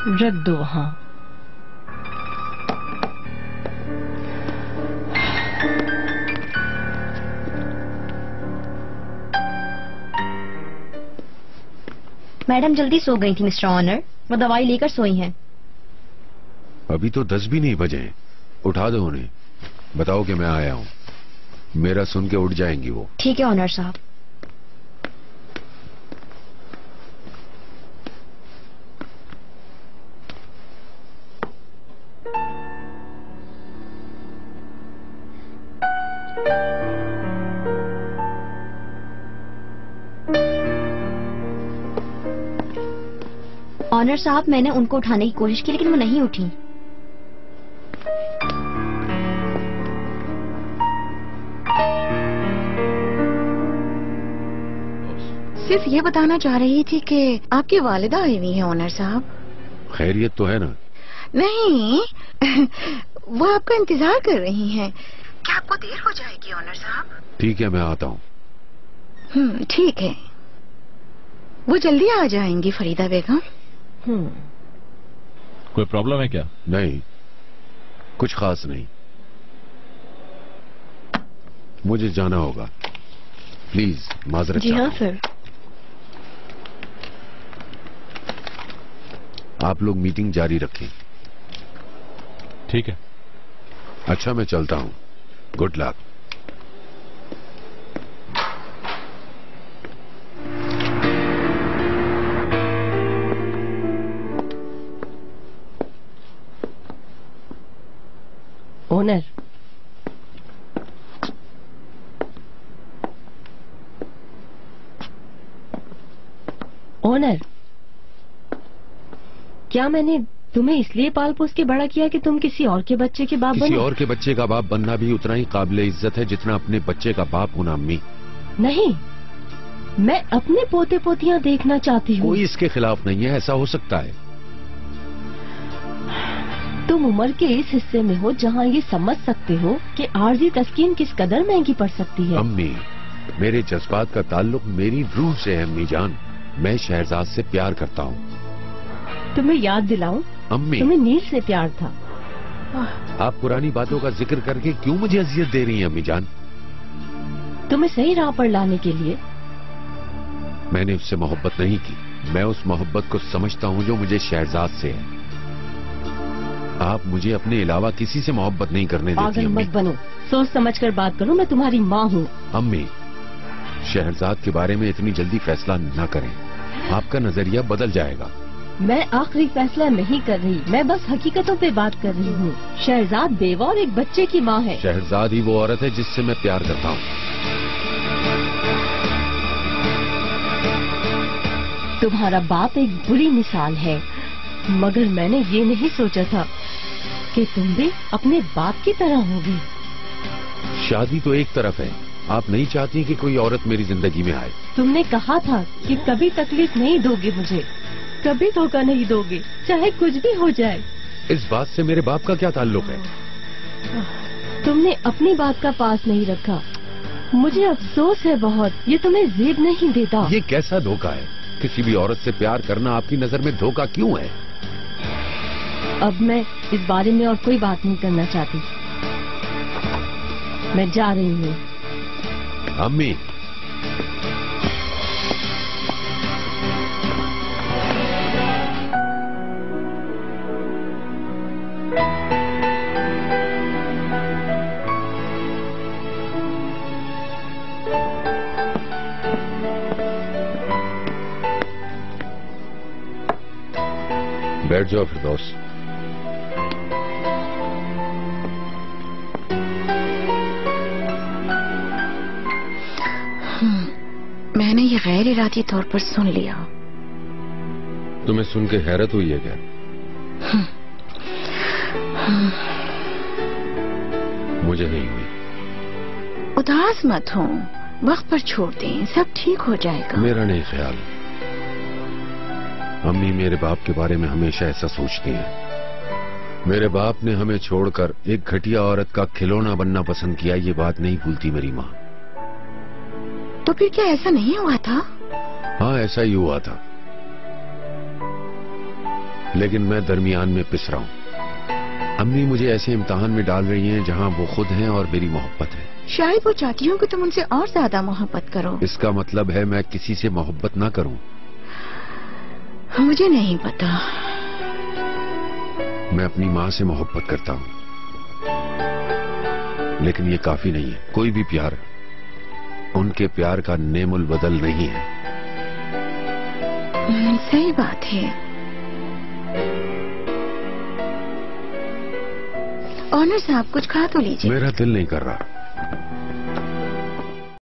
रख दो वहाँ। मैडम जल्दी सो गई थी मिस्टर ऑनर, वो दवाई लेकर सोई हैं। अभी तो 10 भी नहीं बजे। उठा दो उन्हें, बताओ कि मैं आया हूँ। मेरा सुन के उठ जाएंगी वो। ठीक है ऑनर साहब। ऑनर साहब मैंने उनको उठाने की कोशिश की लेकिन वो नहीं उठी। सिर्फ ये बताना चाह रही थी कि आपकी वालिदा आई हुई है ऑनर साहब। खैरियत तो है ना? नहीं वो आपका इंतजार कर रही हैं। क्या आपको देर हो जाएगी ऑनर साहब? ठीक है, मैं आता हूँ। ठीक है, वो जल्दी आ जाएंगी फरीदा बेगम। कोई प्रॉब्लम है क्या? नहीं, कुछ खास नहीं। मुझे जाना होगा, प्लीज माजरत। जी हाँ सर। आप लोग मीटिंग जारी रखें। ठीक है। अच्छा, मैं चलता हूँ। Good luck. ओनर, ओनर, क्या मैंने तुम्हें इसलिए पाल पोस के बड़ा किया कि तुम किसी और के बच्चे के बाप बनो? किसी और के बच्चे का बाप बनना भी उतना ही काबिले इज्जत है जितना अपने बच्चे का बाप होना। अम्मी नहीं, मैं अपने पोते पोतियां देखना चाहती हूँ। कोई इसके खिलाफ नहीं है, ऐसा हो सकता है। तुम उम्र के इस हिस्से में हो जहाँ ये समझ सकते हो कि आर्जी तस्कीन किस कदर महंगी पड़ सकती है। अम्मी, मेरे जज्बात का ताल्लुक मेरी रूह से है। अम्मी जान, मैं शहजाद से प्यार करता हूँ। तुम्हें याद दिलाऊं? अम्मी, तुम्हें नील से प्यार था। आप पुरानी बातों का जिक्र करके क्यों मुझे अजियत दे रही हैं अम्मी जान? तुम्हें सही राह पर लाने के लिए। मैंने उससे मोहब्बत नहीं की, मैं उस मोहब्बत को समझता हूँ जो मुझे शहजाद से है। आप मुझे अपने अलावा किसी से मोहब्बत नहीं करने देती। पागल मत बनो, सोच समझ कर बात करो, मैं तुम्हारी माँ हूँ। अम्मी, शहजाद के बारे में इतनी जल्दी फैसला न करें, आपका नजरिया बदल जाएगा। मैं आखिरी फैसला नहीं कर रही, मैं बस हकीकतों पे बात कर रही हूँ। शहजाद बेवा और एक बच्चे की माँ है। शहजाद ही वो औरत है जिससे मैं प्यार करता हूँ। तुम्हारा बाप एक बुरी मिसाल है, मगर मैंने ये नहीं सोचा था कि तुम भी अपने बाप की तरह होगी। शादी तो एक तरफ है, आप नहीं चाहती कि कोई औरत मेरी जिंदगी में आए। तुमने कहा था कि कभी तकलीफ नहीं दोगे मुझे, कभी धोखा नहीं दोगे, चाहे कुछ भी हो जाए। इस बात से मेरे बाप का क्या ताल्लुक है? तुमने अपनी बात का पास नहीं रखा, मुझे अफसोस है बहुत। ये तुम्हें जेब नहीं देता। ये कैसा धोखा है? किसी भी औरत से प्यार करना आपकी नजर में धोखा क्यों है? अब मैं इस बारे में और कोई बात नहीं करना चाहती, मैं जा रही हूँ। अम्मी, बैठ जाओ फिरदौस। मैंने ये गैर इरादी तौर पर सुन लिया। तुम्हें सुन के हैरत हुई है क्या? मुझे नहीं हुई। उदास मत हो, वक्त पर छोड़ दें, सब ठीक हो जाएगा। मेरा नहीं ख्याल। अम्मी मेरे बाप के बारे में हमेशा ऐसा सोचती हैं। मेरे बाप ने हमें छोड़कर एक घटिया औरत का खिलौना बनना पसंद किया, ये बात नहीं भूलती मेरी माँ। तो फिर क्या ऐसा नहीं हुआ था? हाँ, ऐसा ही हुआ था। लेकिन मैं दरमियान में पिस रहा हूँ। अम्मी मुझे ऐसे इम्तिहान में डाल रही हैं जहाँ वो खुद हैं और मेरी मोहब्बत है। शायद वो चाहती हूँ कि तुम उनसे और ज्यादा मोहब्बत करो। इसका मतलब है मैं किसी से मोहब्बत ना करूँ? मुझे नहीं पता। मैं अपनी माँ से मोहब्बत करता हूँ, लेकिन ये काफी नहीं है। कोई भी प्यार उनके प्यार का नेमुल बदल नहीं है। सही बात है। ऑनर साहब कुछ खा तो लीजिए। मेरा दिल नहीं कर रहा।